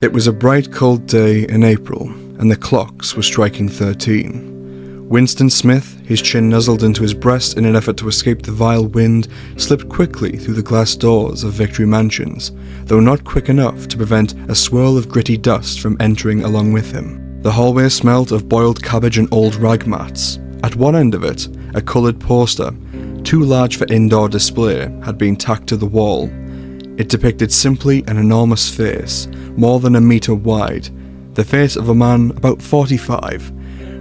It was a bright, cold day in April, and the clocks were striking 13. Winston Smith, his chin nuzzled into his breast in an effort to escape the vile wind, slipped quickly through the glass doors of Victory Mansions, though not quick enough to prevent a swirl of gritty dust from entering along with him. The hallway smelt of boiled cabbage and old rag mats. At one end of it, a coloured poster, too large for indoor display, had been tacked to the wall. It depicted simply an enormous face, more than a metre wide, the face of a man about 45,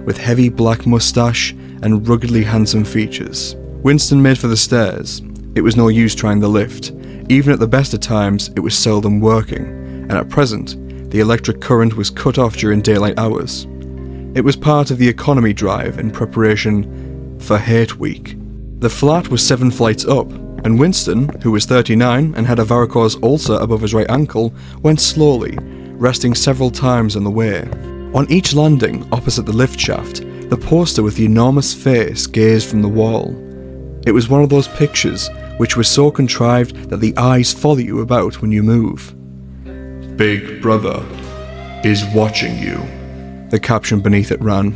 with heavy black moustache and ruggedly handsome features. Winston made for the stairs. It was no use trying the lift. Even at the best of times, it was seldom working, and at present, the electric current was cut off during daylight hours. It was part of the economy drive in preparation for Hate Week. The flat was 7 flights up, and Winston, who was 39 and had a varicose ulcer above his right ankle, went slowly, resting several times on the way. On each landing, opposite the lift shaft, the poster with the enormous face gazed from the wall. It was one of those pictures which were so contrived that the eyes follow you about when you move. "Big Brother is watching you," the caption beneath it ran.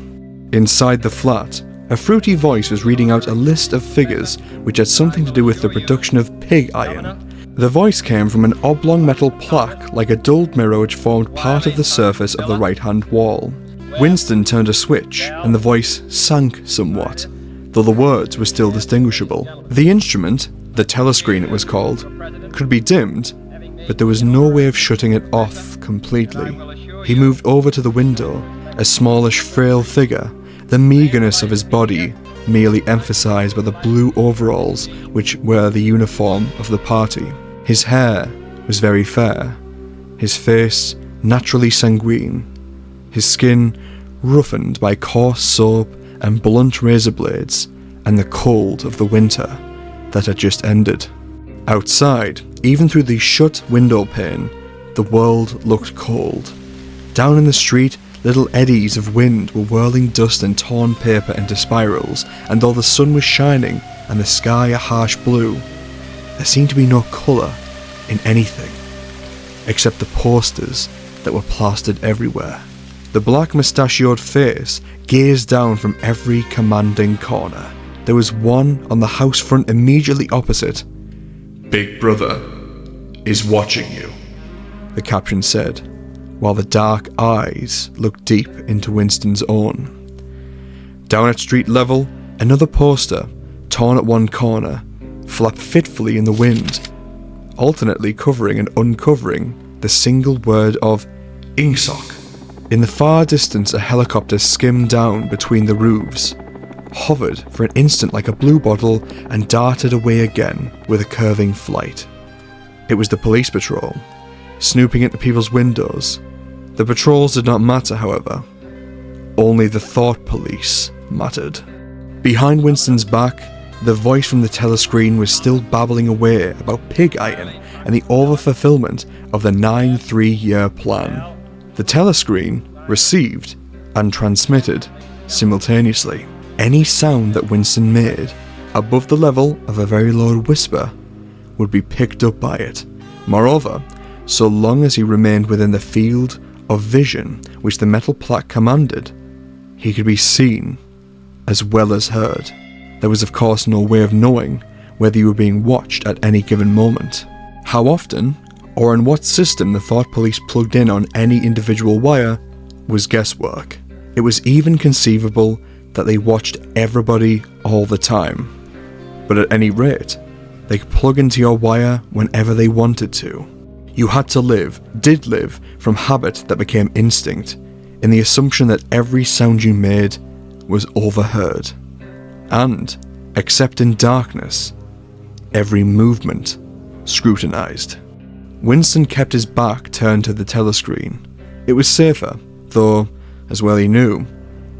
Inside the flat, a fruity voice was reading out a list of figures which had something to do with the production of pig iron. The voice came from an oblong metal plaque like a dulled mirror which formed part of the surface of the right-hand wall. Winston turned a switch, and the voice sank somewhat, though the words were still distinguishable. The instrument, the telescreen it was called, could be dimmed, but there was no way of shutting it off completely. He moved over to the window, a smallish, frail figure, the meagreness of his body merely emphasised by the blue overalls which were the uniform of the party. His hair was very fair, his face naturally sanguine, his skin roughened by coarse soap and blunt razor blades and the cold of the winter that had just ended. Outside, even through the shut window pane, the world looked cold. Down in the street, little eddies of wind were whirling dust and torn paper into spirals, and though the sun was shining and the sky a harsh blue, there seemed to be no colour in anything, except the posters that were plastered everywhere. The black mustachioed face gazed down from every commanding corner. There was one on the house front immediately opposite. "Big Brother is watching you," the caption said, while the dark eyes looked deep into Winston's own. Down at street level, another poster, torn at one corner, flapped fitfully in the wind, alternately covering and uncovering the single word of "Ingsoc." In the far distance, a helicopter skimmed down between the roofs, hovered for an instant like a blue bottle, and darted away again with a curving flight. It was the police patrol, snooping into people's windows. The patrols did not matter, however. Only the thought police mattered. Behind Winston's back, the voice from the telescreen was still babbling away about pig iron and the over-fulfillment of the 9-3-year plan. The telescreen received and transmitted simultaneously any sound that Winston made above the level of a very low whisper would be picked up by it. Moreover, so long as he remained within the field of vision which the metal plaque commanded, he could be seen as well as heard. There was of course no way of knowing whether you were being watched at any given moment. How often, or in what system the thought police plugged in on any individual wire, was guesswork. It was even conceivable that they watched everybody all the time, but at any rate, they could plug into your wire whenever they wanted to. You had to did live, from habit that became instinct, in the assumption that every sound you made was overheard, and, except in darkness, every movement scrutinised. Winston kept his back turned to the telescreen. It was safer, though, as well he knew,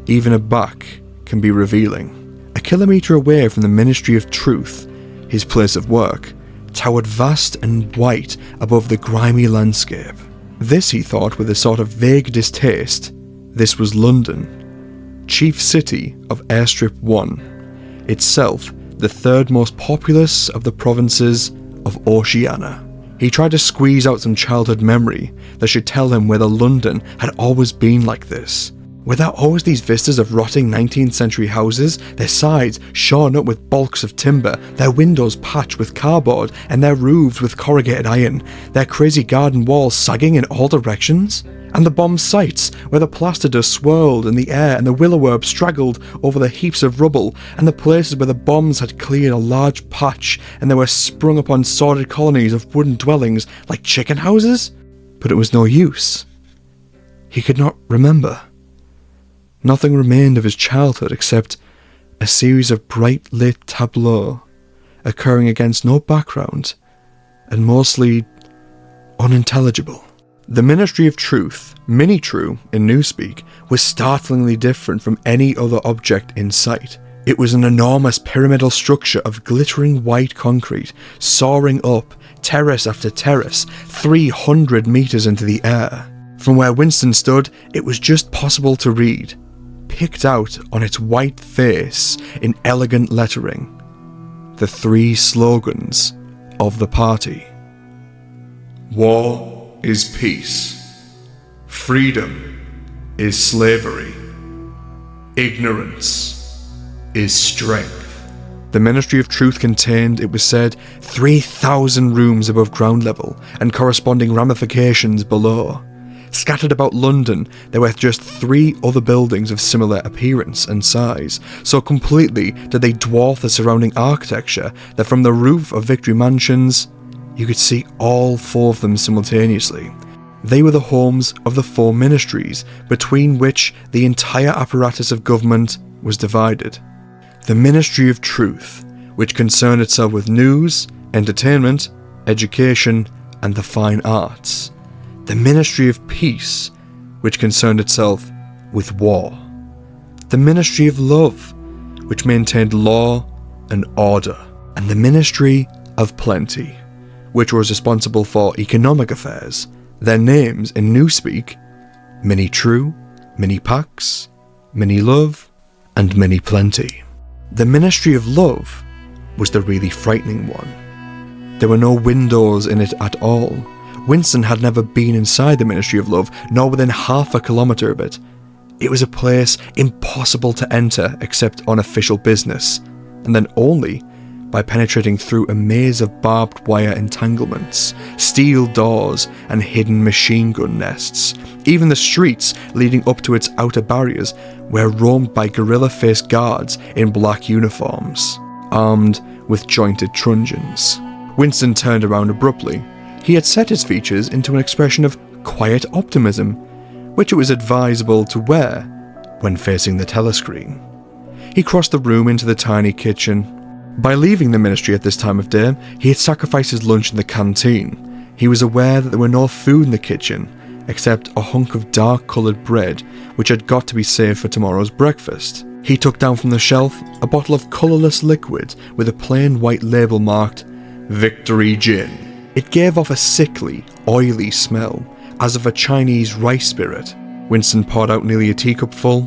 even a back can be revealing. A kilometre away from the Ministry of Truth, his place of work, towered vast and white above the grimy landscape. This, he thought with a sort of vague distaste, this was London, chief city of Airstrip 1, itself the third most populous of the provinces of Oceania. He tried to squeeze out some childhood memory that should tell him whether London had always been like this. Were there always these vistas of rotting 19th century houses, their sides shorn up with bulks of timber, their windows patched with cardboard, and their roofs with corrugated iron, their crazy garden walls sagging in all directions? And the bomb sites, where the plaster dust swirled in the air and the willow-herb straggled over the heaps of rubble, and the places where the bombs had cleared a large patch and they were sprung upon sordid colonies of wooden dwellings like chicken houses? But it was no use. He could not remember. Nothing remained of his childhood except a series of bright lit tableaux occurring against no background and mostly unintelligible. The Ministry of Truth, Mini-True in Newspeak, was startlingly different from any other object in sight. It was an enormous pyramidal structure of glittering white concrete, soaring up, terrace after terrace, 300 metres into the air. From where Winston stood, it was just possible to read, picked out on its white face in elegant lettering, the 3 slogans of the party. War is peace. Freedom is slavery. Ignorance is strength. The Ministry of Truth contained, it was said, 3,000 rooms above ground level and corresponding ramifications below. Scattered about London, there were just 3 other buildings of similar appearance and size, so completely did they dwarf the surrounding architecture that from the roof of Victory Mansions, you could see all 4 of them simultaneously. They were the homes of the 4 ministries, between which the entire apparatus of government was divided. The Ministry of Truth, which concerned itself with news, entertainment, education, and the fine arts. The Ministry of Peace, which concerned itself with war. The Ministry of Love, which maintained law and order. And the Ministry of Plenty, which was responsible for economic affairs. Their names in Newspeak: Mini-True, Mini-Pax, Mini-Love, and Mini-Plenty. The Ministry of Love was the really frightening one. There were no windows in it at all. Winston had never been inside the Ministry of Love, nor within half a kilometre of it. It was a place impossible to enter except on official business, and then only by penetrating through a maze of barbed wire entanglements, steel doors, and hidden machine gun nests. Even the streets leading up to its outer barriers were roamed by gorilla-faced guards in black uniforms, armed with jointed truncheons. Winston turned around abruptly. He had set his features into an expression of quiet optimism, which it was advisable to wear when facing the telescreen. He crossed the room into the tiny kitchen. By leaving the ministry at this time of day, he had sacrificed his lunch in the canteen. He was aware that there were no food in the kitchen, except a hunk of dark-coloured bread, which had got to be saved for tomorrow's breakfast. He took down from the shelf a bottle of colourless liquid with a plain white label marked Victory Gin. It gave off a sickly, oily smell, as of a Chinese rice spirit. Winston poured out nearly a teacupful,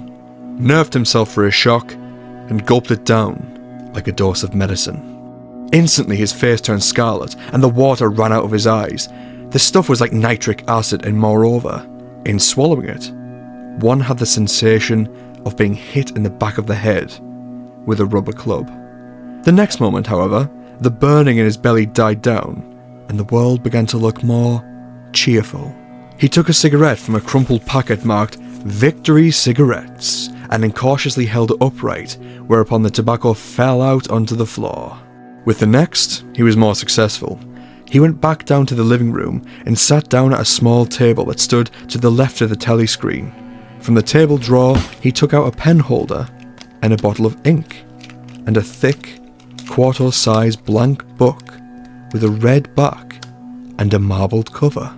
nerved himself for a shock, and gulped it down like a dose of medicine. Instantly his face turned scarlet and the water ran out of his eyes. The stuff was like nitric acid, and moreover, in swallowing it, one had the sensation of being hit in the back of the head with a rubber club. The next moment, however, the burning in his belly died down and the world began to look more cheerful. He took a cigarette from a crumpled packet marked Victory Cigarettes and incautiously held it upright, whereupon the tobacco fell out onto the floor. With the next, he was more successful. He went back down to the living room and sat down at a small table that stood to the left of the telly screen. From the table drawer, he took out a pen holder and a bottle of ink, and a thick, quarto-size blank book with a red back and a marbled cover.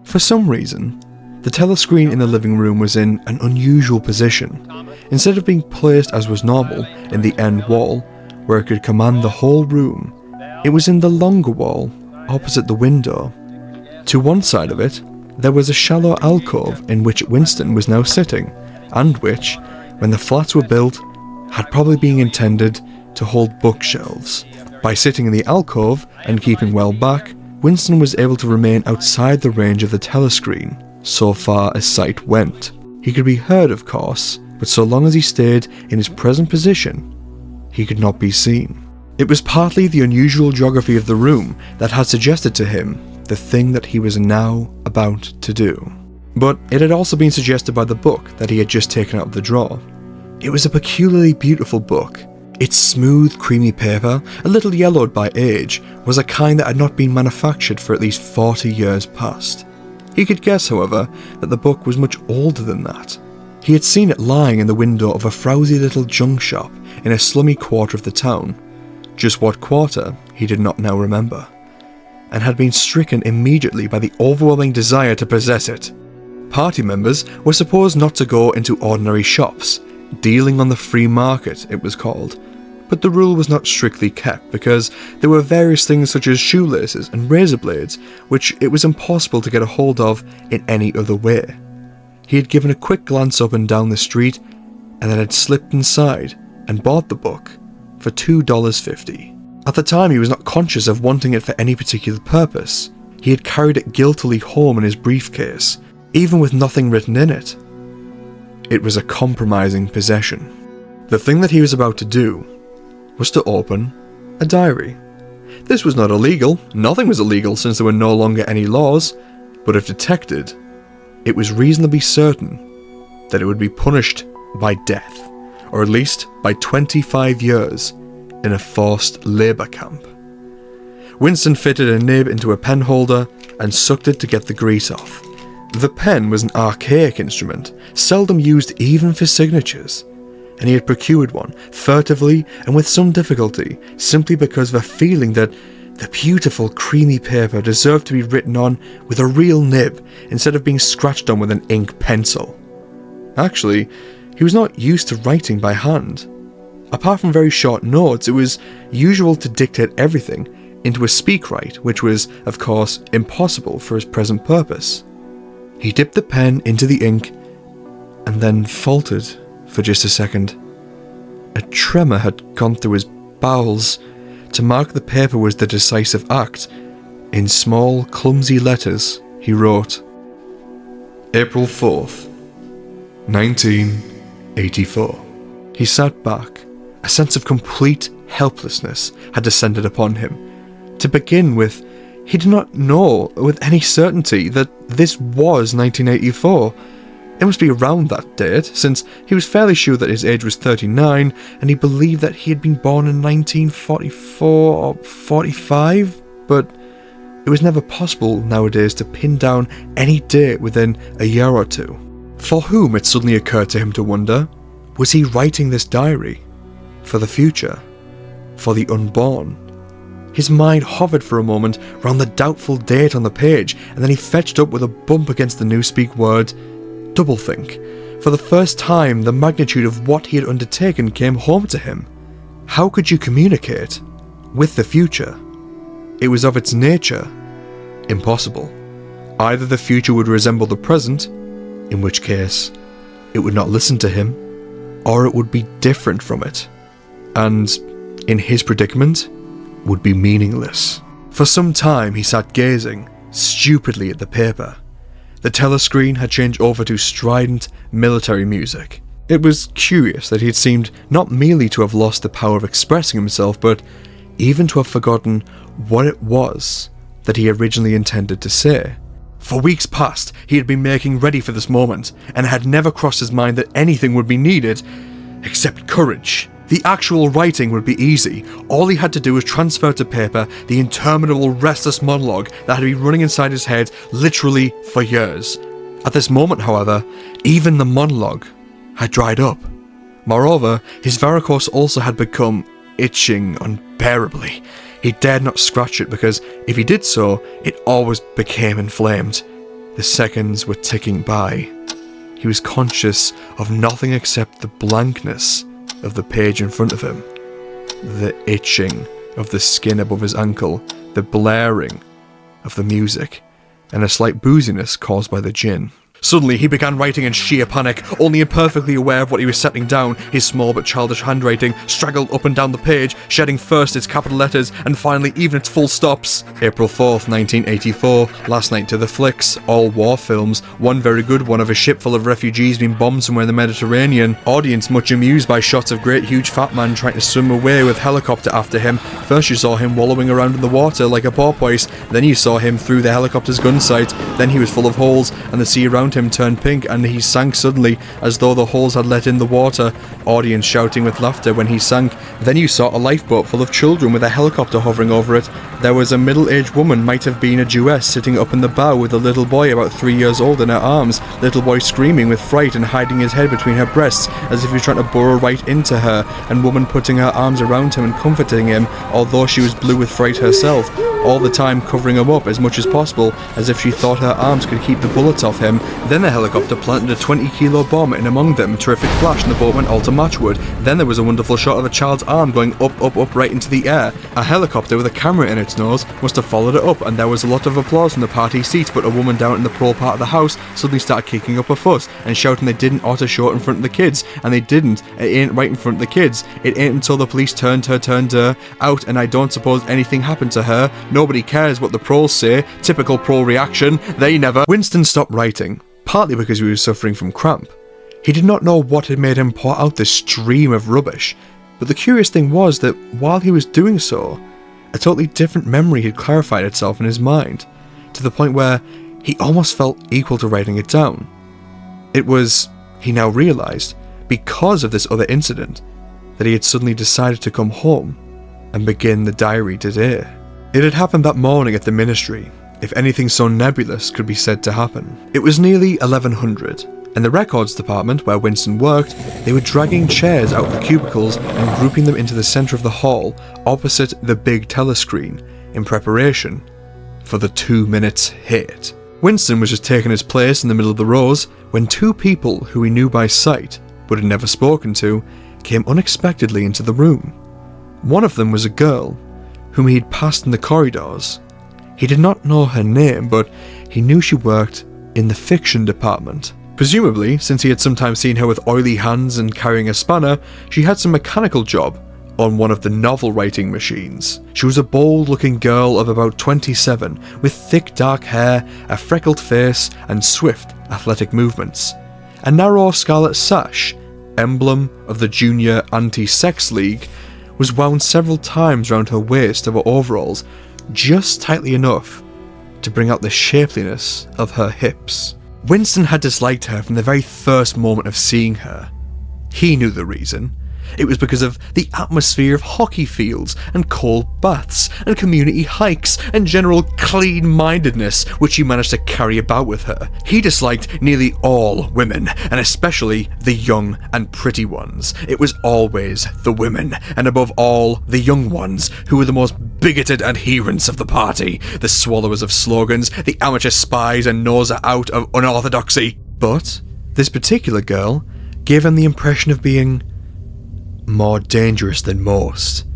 For some reason, the telescreen in the living room was in an unusual position. Instead of being placed as was normal in the end wall, where it could command the whole room, it was in the longer wall, opposite the window. To one side of it, there was a shallow alcove in which Winston was now sitting, and which, when the flats were built, had probably been intended to hold bookshelves. By sitting in the alcove and keeping well back, Winston was able to remain outside the range of the telescreen, so far as sight went. He could be heard, of course, but so long as he stayed in his present position, he could not be seen. It was partly the unusual geography of the room that had suggested to him the thing that he was now about to do. But it had also been suggested by the book that he had just taken out of the drawer. It was a peculiarly beautiful book. Its smooth, creamy paper, a little yellowed by age, was a kind that had not been manufactured for at least 40 years past. He could guess, however, that the book was much older than that. He had seen it lying in the window of a frowsy little junk shop in a slummy quarter of the town. Just what quarter, he did not now remember, and had been stricken immediately by the overwhelming desire to possess it. Party members were supposed not to go into ordinary shops, dealing on the free market, it was called, but the rule was not strictly kept because there were various things such as shoelaces and razor blades which it was impossible to get a hold of in any other way. He had given a quick glance up and down the street and then had slipped inside and bought the book for $2.50. At the time he was not conscious of wanting it for any particular purpose. He had carried it guiltily home in his briefcase, even with nothing written in it. It was a compromising possession. The thing that he was about to do was to open a diary. This was not illegal. Nothing was illegal since there were no longer any laws, but if detected, it was reasonably certain that it would be punished by death, or at least by 25 years in a forced labour camp. Winston fitted a nib into a pen holder and sucked it to get the grease off. The pen was an archaic instrument, seldom used even for signatures, and he had procured one, furtively and with some difficulty, simply because of a feeling that the beautiful creamy paper deserved to be written on with a real nib, instead of being scratched on with an ink pencil. Actually, he was not used to writing by hand. Apart from very short notes, it was usual to dictate everything into a speakwrite, which was, of course, impossible for his present purpose. He dipped the pen into the ink, and then faltered for just a second. A tremor had gone through his bowels. To mark the paper was the decisive act. In small, clumsy letters, he wrote, April 4th, 1984. He sat back. A sense of complete helplessness had descended upon him. To begin with, he did not know with any certainty that this was 1984. It must be around that date, since he was fairly sure that his age was 39, and he believed that he had been born in 1944 or 45, but it was never possible nowadays to pin down any date within a year or two. For whom, it suddenly occurred to him to wonder, was he writing this diary? For the future? For the unborn? His mind hovered for a moment round the doubtful date on the page, and then he fetched up with a bump against the newspeak word, doublethink. For the first time, the magnitude of what he had undertaken came home to him. How could you communicate with the future? It was of its nature impossible. Either the future would resemble the present, in which case it would not listen to him, or it would be different from it, and, in his predicament, would be meaningless. For some time he sat gazing stupidly at the paper. The telescreen had changed over to strident military music. It was curious that he had seemed not merely to have lost the power of expressing himself, but even to have forgotten what it was that he originally intended to say. For weeks past, he had been making ready for this moment, and it had never crossed his mind that anything would be needed except courage. The actual writing would be easy. All he had to do was transfer to paper the interminable restless monologue that had been running inside his head literally for years. At this moment, however, even the monologue had dried up. Moreover, his varicose also had become itching unbearably. He dared not scratch it because if he did so, it always became inflamed. The seconds were ticking by. He was conscious of nothing except the blankness of the page in front of him, the itching of the skin above his ankle, the blaring of the music, and a slight booziness caused by the gin. Suddenly, he began writing in sheer panic, only imperfectly aware of what he was setting down. His small but childish handwriting straggled up and down the page, shedding first its capital letters and finally even its full stops. April 4th, 1984, last night to the flicks, all war films, one very good one of a ship full of refugees being bombed somewhere in the Mediterranean. Audience much amused by shots of great huge fat man trying to swim away with helicopter after him. First you saw him wallowing around in the water like a porpoise, then you saw him through the helicopter's gun sight, then he was full of holes and the sea around him turned pink and he sank suddenly as though the holes had let in the water. Audience shouting with laughter when he sank. Then you saw a lifeboat full of children with a helicopter hovering over it. There was a middle-aged woman, might have been a Jewess, sitting up in the bow with a little boy about 3 years old in her arms. Little boy screaming with fright and hiding his head between her breasts as if he was trying to burrow right into her, and woman putting her arms around him and comforting him, although she was blue with fright herself, all the time covering him up as much as possible as if she thought her arms could keep the bullets off him. Then the helicopter planted a 20-kilo bomb in among them, terrific flash, and the boat went all to matchwood. Then there was a wonderful shot of a child's arm going up right into the air. A helicopter with a camera in its nose must have followed it up, and there was a lot of applause from the party seats, but a woman down in the pro part of the house suddenly started kicking up a fuss and shouting they didn't ought to show it in front of the kids, and they didn't. It ain't right in front of the kids. It ain't until the police turned her out, and I don't suppose anything happened to her. Nobody cares what the pros say. Typical pro reaction. They never. Winston stopped writing, partly because he was suffering from cramp. He did not know what had made him pour out this stream of rubbish, but the curious thing was that while he was doing so, a totally different memory had clarified itself in his mind, to the point where he almost felt equal to writing it down. It was, he now realised, because of this other incident, that he had suddenly decided to come home and begin the diary today. It had happened that morning at the ministry, if anything so nebulous could be said to happen. It was nearly 1100. In the records department where Winston worked, they were dragging chairs out of the cubicles and grouping them into the centre of the hall, opposite the big telescreen, in preparation for the 2 minutes hit. Winston was just taking his place in the middle of the rows when two people who he knew by sight, but had never spoken to, came unexpectedly into the room. One of them was a girl, whom he had passed in the corridors. He did not know her name, but he knew she worked in the fiction department. Presumably, since he had sometimes seen her with oily hands and carrying a spanner, she had some mechanical job on one of the novel writing machines. She was a bold-looking girl of about 27, with thick dark hair, a freckled face, and swift, athletic movements. A narrow scarlet sash, emblem of the Junior Anti-Sex League, was wound several times round her waist of her overalls, just tightly enough to bring out the shapeliness of her hips. Winston had disliked her from the very first moment of seeing her. He knew the reason. It was because of the atmosphere of hockey fields and cold baths and community hikes and general clean-mindedness which she managed to carry about with her. He disliked nearly all women, and especially the young and pretty ones. It was always the women, and above all, the young ones, who were the most bigoted adherents of the party, the swallowers of slogans, the amateur spies and nosers out of unorthodoxy. But this particular girl gave him the impression of being more dangerous than most.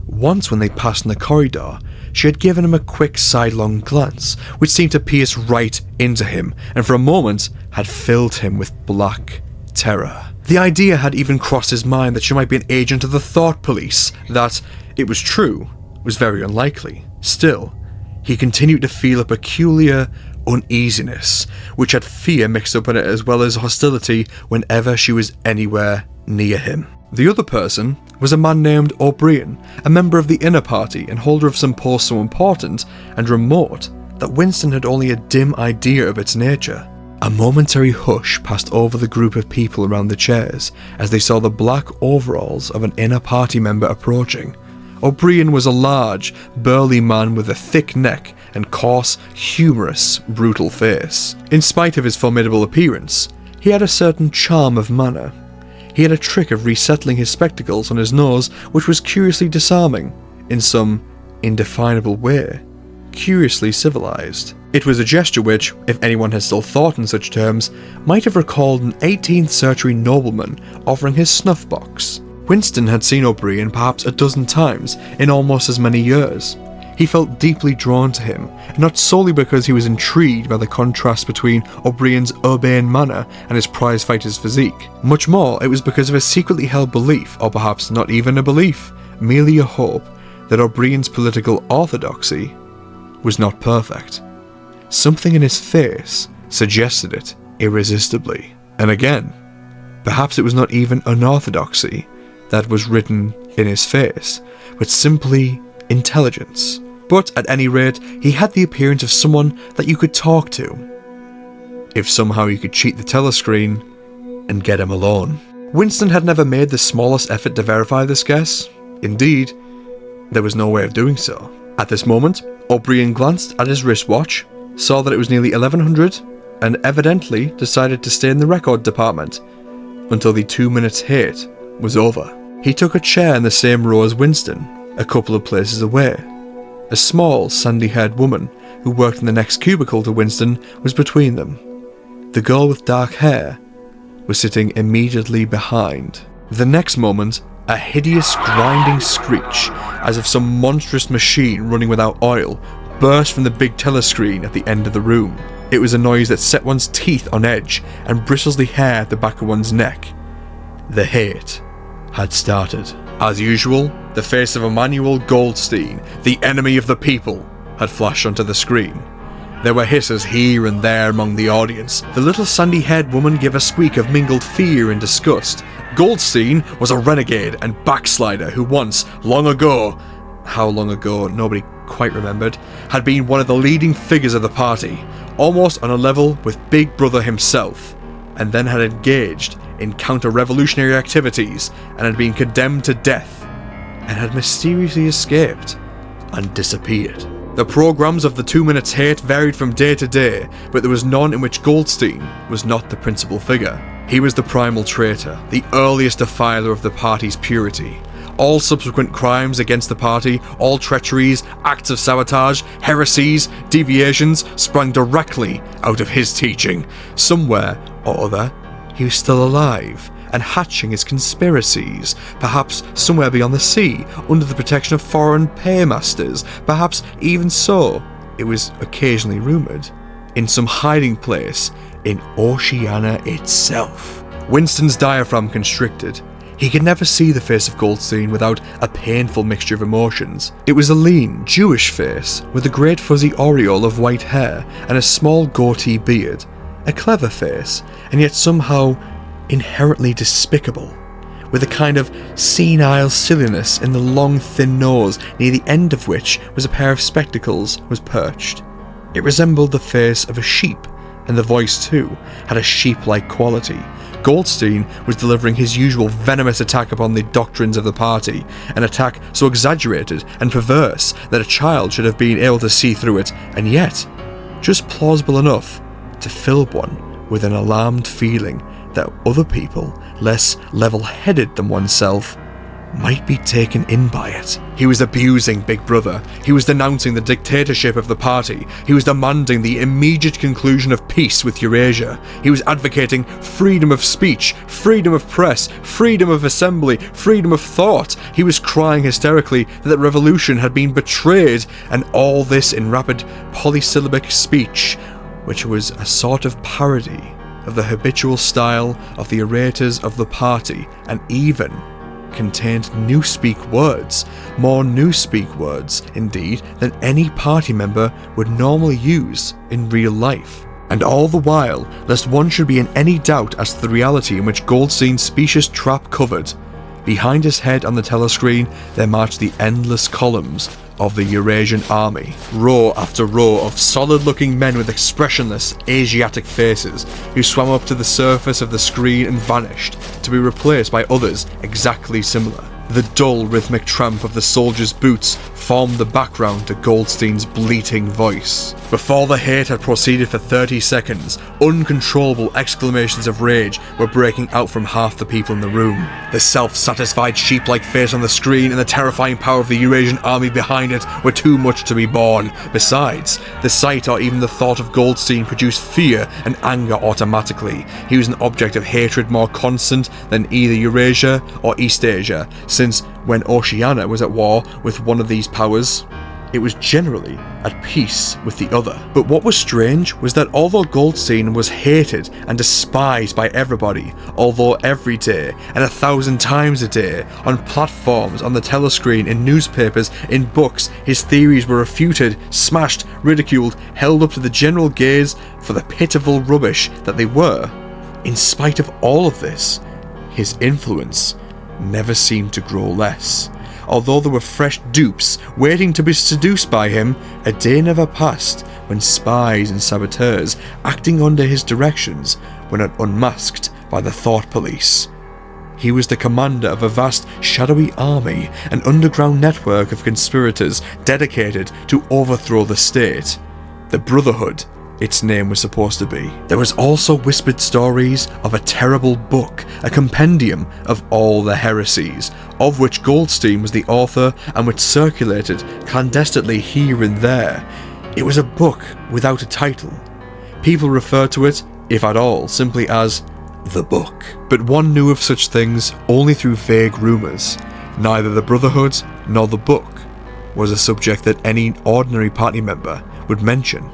Once when they passed in the corridor, she had given him a quick sidelong glance, which seemed to pierce right into him, and for a moment had filled him with black terror. The idea had even crossed his mind that she might be an agent of the thought police. That it was true was very unlikely. Still, he continued to feel a peculiar uneasiness, which had fear mixed up in it as well as hostility whenever she was anywhere near him. The other person was a man named O'Brien, a member of the inner party and holder of some post so important and remote that Winston had only a dim idea of its nature. A momentary hush passed over the group of people around the chairs as they saw the black overalls of an inner party member approaching. O'Brien was a large, burly man with a thick neck and coarse, humorous, brutal face. In spite of his formidable appearance, he had a certain charm of manner. He had a trick of resettling his spectacles on his nose which was curiously disarming, in some indefinable way, curiously civilized. It was a gesture which, if anyone had still thought in such terms, might have recalled an 18th century nobleman offering his snuff box. Winston had seen O'Brien perhaps a dozen times in almost as many years. He felt deeply drawn to him, not solely because he was intrigued by the contrast between O'Brien's urbane manner and his prize-fighter's physique. Much more, it was because of a secretly held belief, or perhaps not even a belief, merely a hope, that O'Brien's political orthodoxy was not perfect. Something in his face suggested it irresistibly. And again, perhaps it was not even unorthodoxy that was written in his face, but simply intelligence. But at any rate, he had the appearance of someone that you could talk to, if somehow you could cheat the telescreen and get him alone. Winston had never made the smallest effort to verify this guess. Indeed, there was no way of doing so. At this moment, O'Brien glanced at his wristwatch, saw that it was nearly 1100, and evidently decided to stay in the record department until the 2 minutes hate was over. He took a chair in the same row as Winston, a couple of places away. A small, sandy-haired woman who worked in the next cubicle to Winston was between them. The girl with dark hair was sitting immediately behind. The next moment, a hideous grinding screech, as if some monstrous machine running without oil, burst from the big telescreen at the end of the room. It was a noise that set one's teeth on edge and bristles the hair at the back of one's neck. The hate had started. As usual, the face of Emmanuel Goldstein, the enemy of the people, had flashed onto the screen. There were hisses here and there among the audience. The little sandy-haired woman gave a squeak of mingled fear and disgust. Goldstein was a renegade and backslider who once, long ago, how long ago nobody quite remembered, had been one of the leading figures of the party, almost on a level with Big Brother himself, and then had engaged in counter-revolutionary activities and had been condemned to death, and had mysteriously escaped and disappeared. The programmes of the 2 minutes hate varied from day to day, but there was none in which Goldstein was not the principal figure. He was the primal traitor, the earliest defiler of the party's purity. All subsequent crimes against the party, all treacheries, acts of sabotage, heresies, deviations, sprang directly out of his teaching. Somewhere or other, he was still alive and hatching his conspiracies, perhaps somewhere beyond the sea, under the protection of foreign paymasters, perhaps even so, it was occasionally rumoured, in some hiding place in Oceania itself. Winston's diaphragm constricted. He could never see the face of Goldstein without a painful mixture of emotions. It was a lean, Jewish face, with a great fuzzy aureole of white hair and a small goatee beard. A clever face, and yet somehow inherently despicable, with a kind of senile silliness in the long thin nose, near the end of which was a pair of spectacles was perched. It resembled the face of a sheep, and the voice too had a sheep-like quality. Goldstein was delivering his usual venomous attack upon the doctrines of the party, an attack so exaggerated and perverse that a child should have been able to see through it, and yet just plausible enough to fill one with an alarmed feeling that other people, less level-headed than oneself, might be taken in by it. He was abusing Big Brother. He was denouncing the dictatorship of the party. He was demanding the immediate conclusion of peace with Eurasia. He was advocating freedom of speech, freedom of press, freedom of assembly, freedom of thought. He was crying hysterically that the revolution had been betrayed, and all this in rapid polysyllabic speech, which was a sort of parody of the habitual style of the orators of the party, and even contained newspeak words, more newspeak words, indeed, than any party member would normally use in real life. And all the while, lest one should be in any doubt as to the reality in which Goldstein's specious trap covered, behind his head on the telescreen there marched the endless columns of the Eurasian army, row after row of solid-looking men with expressionless Asiatic faces, who swam up to the surface of the screen and vanished, to be replaced by others exactly similar. The dull, rhythmic tramp of the soldiers' boots formed the background to Goldstein's bleating voice. Before the hate had proceeded for 30 seconds, uncontrollable exclamations of rage were breaking out from half the people in the room. The self-satisfied sheep-like face on the screen and the terrifying power of the Eurasian army behind it were too much to be borne. Besides, the sight or even the thought of Goldstein produced fear and anger automatically. He was an object of hatred more constant than either Eurasia or East Asia, since when Oceania was at war with one of these powers, it was generally at peace with the other. But what was strange was that although Goldstein was hated and despised by everybody, although every day and 1,000 times a day, on platforms, on the telescreen, in newspapers, in books, his theories were refuted, smashed, ridiculed, held up to the general gaze for the pitiful rubbish that they were, in spite of all of this, his influence never seemed to grow less. Although there were fresh dupes waiting to be seduced by him, a day never passed when spies and saboteurs acting under his directions were not unmasked by the thought police. He was the commander of a vast shadowy army, an underground network of conspirators dedicated to overthrow the state. The Brotherhood, its name was supposed to be. There was also whispered stories of a terrible book, a compendium of all the heresies, of which Goldstein was the author and which circulated clandestinely here and there. It was a book without a title. People referred to it, if at all, simply as the book. But one knew of such things only through vague rumours. Neither the Brotherhood nor the book was a subject that any ordinary party member would mention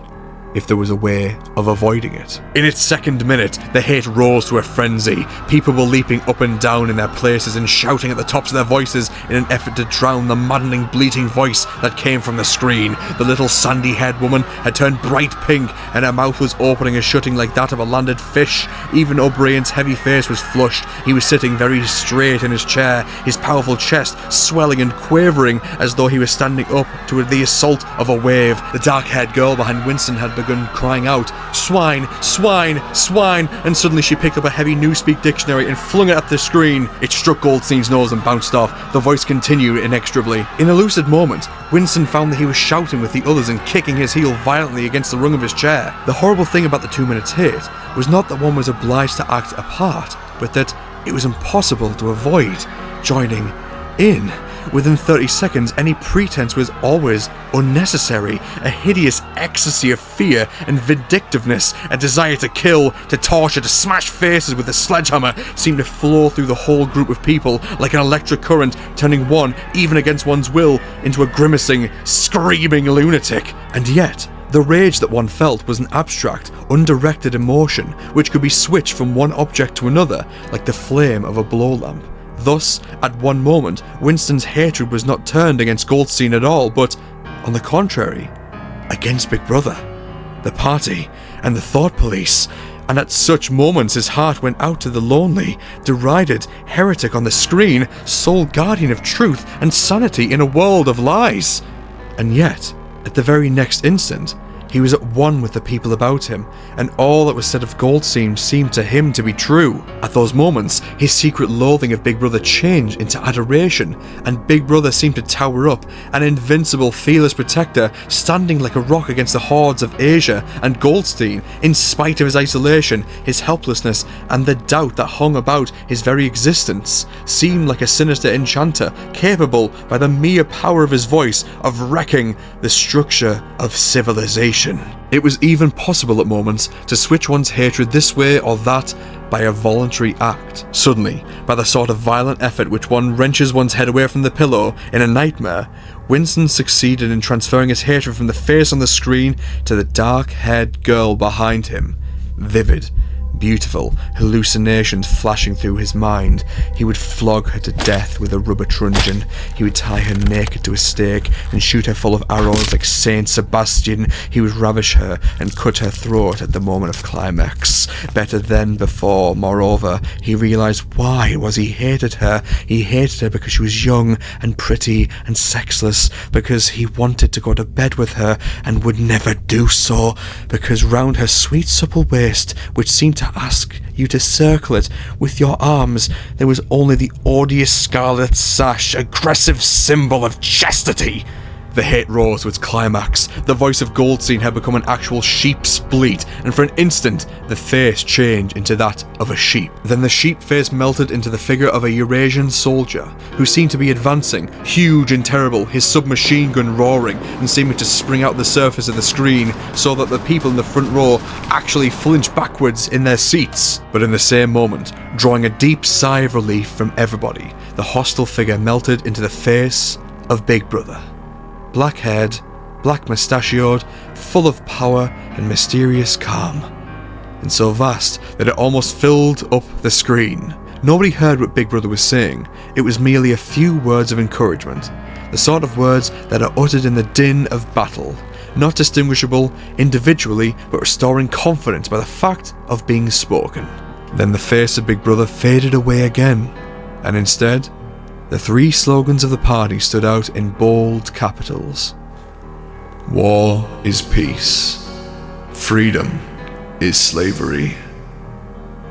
if there was a way of avoiding it. In its second minute, the hate rose to a frenzy. People were leaping up and down in their places and shouting at the tops of their voices in an effort to drown the maddening, bleating voice that came from the screen. The little sandy-haired woman had turned bright pink, and her mouth was opening and shutting like that of a landed fish. Even O'Brien's heavy face was flushed. He was sitting very straight in his chair, his powerful chest swelling and quavering as though he was standing up to the assault of a wave. The dark-haired girl behind Winston had begun crying out, "Swine, swine, swine," and suddenly she picked up a heavy Newspeak dictionary and flung it at the screen. It struck Goldstein's nose and bounced off. The voice continued inexorably. In a lucid moment, Winston found that he was shouting with the others and kicking his heel violently against the rung of his chair. The horrible thing about the 2 minutes hate was not that one was obliged to act a part, but that it was impossible to avoid joining in. Within 30 seconds, any pretense was always unnecessary. A hideous ecstasy of fear and vindictiveness, a desire to kill, to torture, to smash faces with a sledgehammer seemed to flow through the whole group of people like an electric current, turning one, even against one's will, into a grimacing, screaming lunatic. And yet, the rage that one felt was an abstract, undirected emotion which could be switched from one object to another like the flame of a blow lamp. Thus, at one moment, Winston's hatred was not turned against Goldstein at all, but, on the contrary, against Big Brother, the party, and the thought police. And at such moments his heart went out to the lonely, derided heretic on the screen, sole guardian of truth and sanity in a world of lies. And yet, at the very next instant, he was at one with the people about him, and all that was said of Goldstein seemed to him to be true. At those moments, his secret loathing of Big Brother changed into adoration, and Big Brother seemed to tower up, an invincible, fearless protector, standing like a rock against the hordes of Asia, and Goldstein, in spite of his isolation, his helplessness, and the doubt that hung about his very existence, seemed like a sinister enchanter, capable, by the mere power of his voice, of wrecking the structure of civilization. It was even possible at moments to switch one's hatred this way or that by a voluntary act. Suddenly, by the sort of violent effort which one wrenches one's head away from the pillow in a nightmare, Winston succeeded in transferring his hatred from the face on the screen to the dark-haired girl behind him. Vivid, beautiful hallucinations flashing through his mind. He would flog her to death with a rubber truncheon. He would tie her naked to a stake and shoot her full of arrows like Saint Sebastian. He would ravish her and cut her throat at the moment of climax. Better than before, moreover, he realized why it was he hated her. He hated her because she was young and pretty and sexless, because he wanted to go to bed with her and would never do so, because round her sweet supple waist, which seemed to ask you to circle it with your arms, there was only the odious scarlet sash, aggressive symbol of chastity. The hate rose to its climax. The voice of Goldstein had become an actual sheep's bleat, and for an instant the face changed into that of a sheep. Then the sheep face melted into the figure of a Eurasian soldier, who seemed to be advancing, huge and terrible, his submachine gun roaring and seeming to spring out the surface of the screen, so that the people in the front row actually flinched backwards in their seats. But in the same moment, drawing a deep sigh of relief from everybody, the hostile figure melted into the face of Big Brother. black-haired, black-mustachioed, full of power and mysterious calm, and so vast that it almost filled up the screen. Nobody heard what Big Brother was saying. It was merely a few words of encouragement, the sort of words that are uttered in the din of battle, not distinguishable individually, but restoring confidence by the fact of being spoken. Then the face of Big Brother faded away again, and instead, the three slogans of the party stood out in bold capitals. War is peace. Freedom is slavery.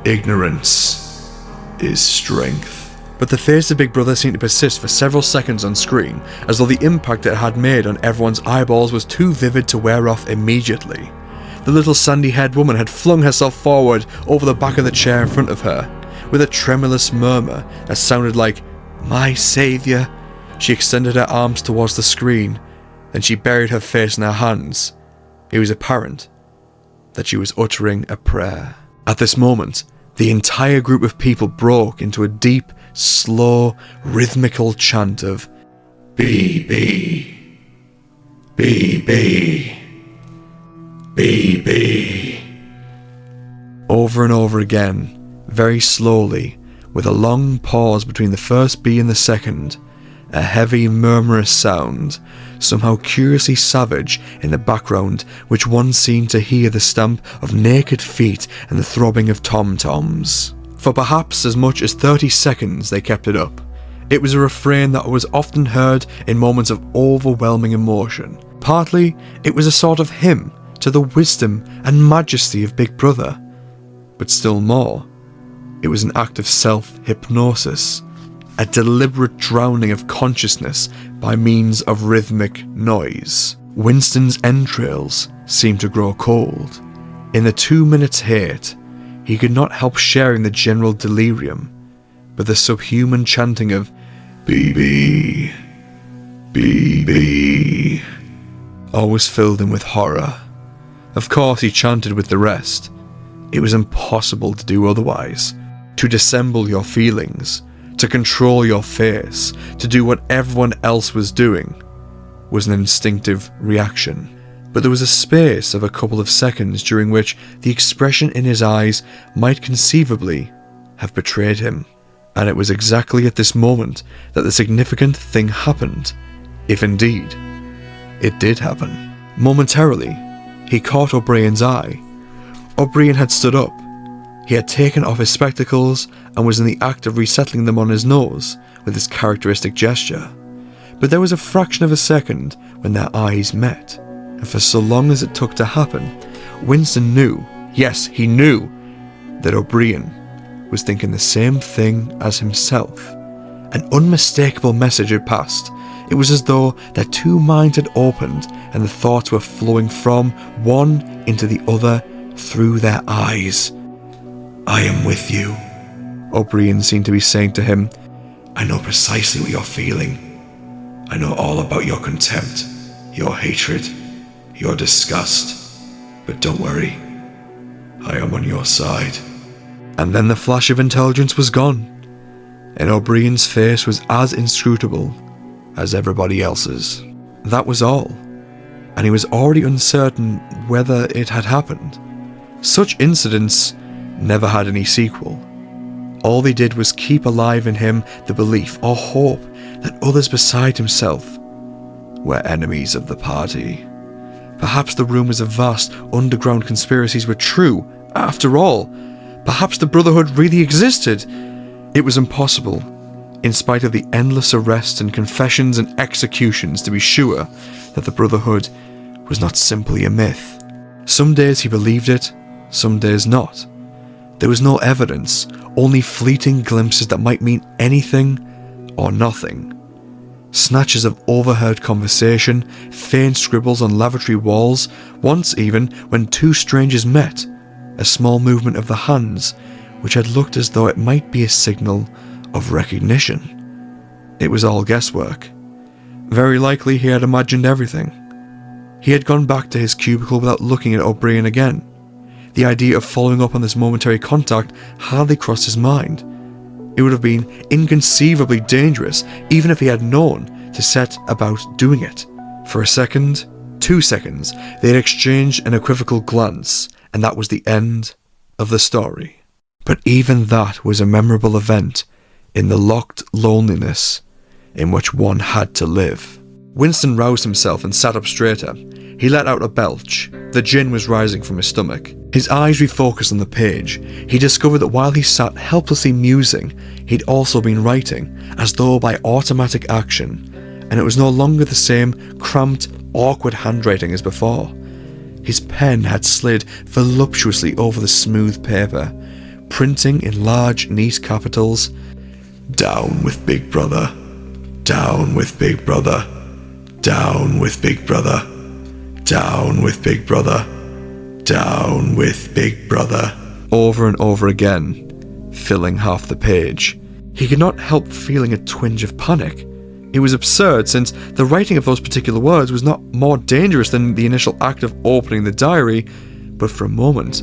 Ignorance is strength. But the face of Big Brother seemed to persist for several seconds on screen, as though the impact it had made on everyone's eyeballs was too vivid to wear off immediately. The little sandy-haired woman had flung herself forward over the back of the chair in front of her. With a tremulous murmur that sounded like, "My saviour," she extended her arms towards the screen, then she buried her face in her hands. It was apparent that she was uttering a prayer. At this moment, the entire group of people broke into a deep, slow, rhythmical chant of BB, BB, BB, over and over again, very slowly, with a long pause between the first B and the second, a heavy murmurous sound, somehow curiously savage in the background, which one seemed to hear the stamp of naked feet and the throbbing of tom-toms. For perhaps as much as 30 seconds they kept it up. It was a refrain that was often heard in moments of overwhelming emotion. Partly, it was a sort of hymn to the wisdom and majesty of Big Brother. But still more, it was an act of self-hypnosis, a deliberate drowning of consciousness by means of rhythmic noise. Winston's entrails seemed to grow cold. In the 2 minutes hate, he could not help sharing the general delirium, but the subhuman chanting of BB, BB always filled him with horror. Of course he chanted with the rest. It was impossible to do otherwise. To dissemble your feelings, to control your face, to do what everyone else was doing, was an instinctive reaction. But there was a space of a couple of seconds during which the expression in his eyes might conceivably have betrayed him. And it was exactly at this moment that the significant thing happened, if indeed it did happen. Momentarily, he caught O'Brien's eye. O'Brien had stood up. He had taken off his spectacles and was in the act of resettling them on his nose with his characteristic gesture. But there was a fraction of a second when their eyes met, and for so long as it took to happen, Winston knew, yes, he knew, that O'Brien was thinking the same thing as himself. An unmistakable message had passed. It was as though their two minds had opened and the thoughts were flowing from one into the other through their eyes. "I am with you," O'Brien seemed to be saying to him. "I know precisely what you're feeling. I know all about your contempt, your hatred, your disgust. But don't worry, I am on your side." And then the flash of intelligence was gone, and O'Brien's face was as inscrutable as everybody else's. That was all, and he was already uncertain whether it had happened. Such incidents never had any sequel. All they did was keep alive in him the belief or hope that others beside himself were enemies of the party. Perhaps the rumours of vast underground conspiracies were true, after all. Perhaps the Brotherhood really existed. It was impossible, in spite of the endless arrests and confessions and executions, to be sure that the Brotherhood was not simply a myth. Some days he believed it, some days not. There was no evidence, only fleeting glimpses that might mean anything or nothing. Snatches of overheard conversation, faint scribbles on lavatory walls, once even, when two strangers met, a small movement of the hands, which had looked as though it might be a signal of recognition. It was all guesswork. Very likely he had imagined everything. He had gone back to his cubicle without looking at O'Brien again. The idea of following up on this momentary contact hardly crossed his mind. It would have been inconceivably dangerous, even if he had known, to set about doing it. For a second, 2 seconds, they had exchanged an equivocal glance, and that was the end of the story. But even that was a memorable event in the locked loneliness in which one had to live. Winston roused himself and sat up straighter. He let out a belch. The gin was rising from his stomach. His eyes refocused on the page. He discovered that while he sat helplessly musing, he'd also been writing, as though by automatic action, and it was no longer the same cramped, awkward handwriting as before. His pen had slid voluptuously over the smooth paper, printing in large, neat capitals, "Down with Big Brother. Down with Big Brother. Down with Big Brother. Down with Big Brother. Down with Big Brother," over and over again, filling half the page. He could not help feeling a twinge of panic. It was absurd, since the writing of those particular words was not more dangerous than the initial act of opening the diary, but for a moment,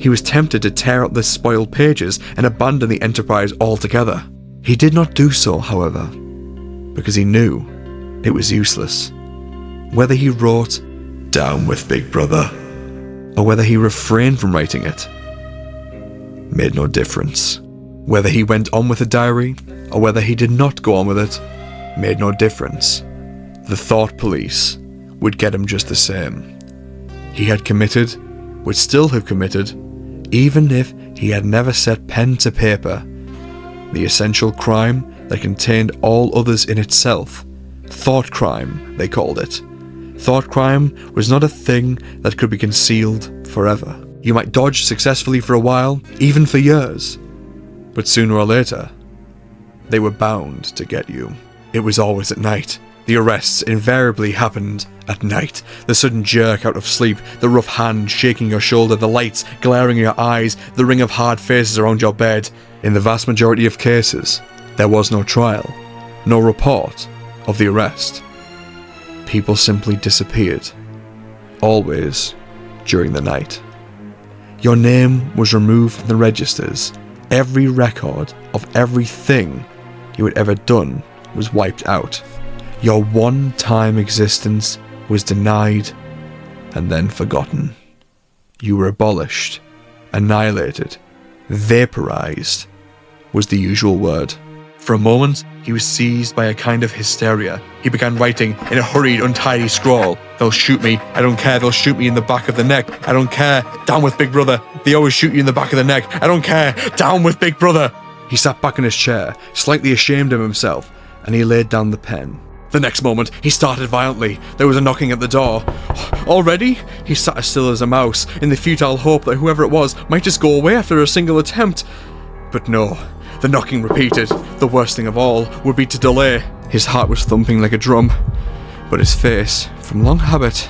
he was tempted to tear up the spoiled pages and abandon the enterprise altogether. He did not do so, however, because he knew it was useless. Whether he wrote "Down with Big Brother," or whether he refrained from writing it, made no difference. Whether he went on with the diary, or whether he did not go on with it, made no difference. The thought police would get him just the same. He had committed, would still have committed, even if he had never set pen to paper, the essential crime that contained all others in itself. Thought crime, they called it. Thought crime was not a thing that could be concealed forever. You might dodge successfully for a while, even for years, but sooner or later, they were bound to get you. It was always at night. The arrests invariably happened at night. The sudden jerk out of sleep, the rough hand shaking your shoulder, the lights glaring in your eyes, the ring of hard faces around your bed. In the vast majority of cases, there was no trial, no report of the arrest. People simply disappeared, always during the night. Your name was removed from the registers. Every record of everything you had ever done was wiped out. Your one-time existence was denied and then forgotten. You were abolished, annihilated, vaporized was the usual word. For a moment, he was seized by a kind of hysteria. He began writing in a hurried, untidy scrawl. "They'll shoot me. I don't care. They'll shoot me in the back of the neck. I don't care. Down with Big Brother. They always shoot you in the back of the neck. I don't care. Down with Big Brother." He sat back in his chair, slightly ashamed of himself, and he laid down the pen. The next moment, he started violently. There was a knocking at the door. Already? He sat as still as a mouse, in the futile hope that whoever it was might just go away after a single attempt. But no. The knocking repeated. The worst thing of all would be to delay. His heart was thumping like a drum, but his face, from long habit,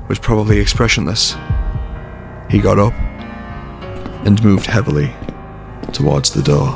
was probably expressionless. He got up and moved heavily towards the door.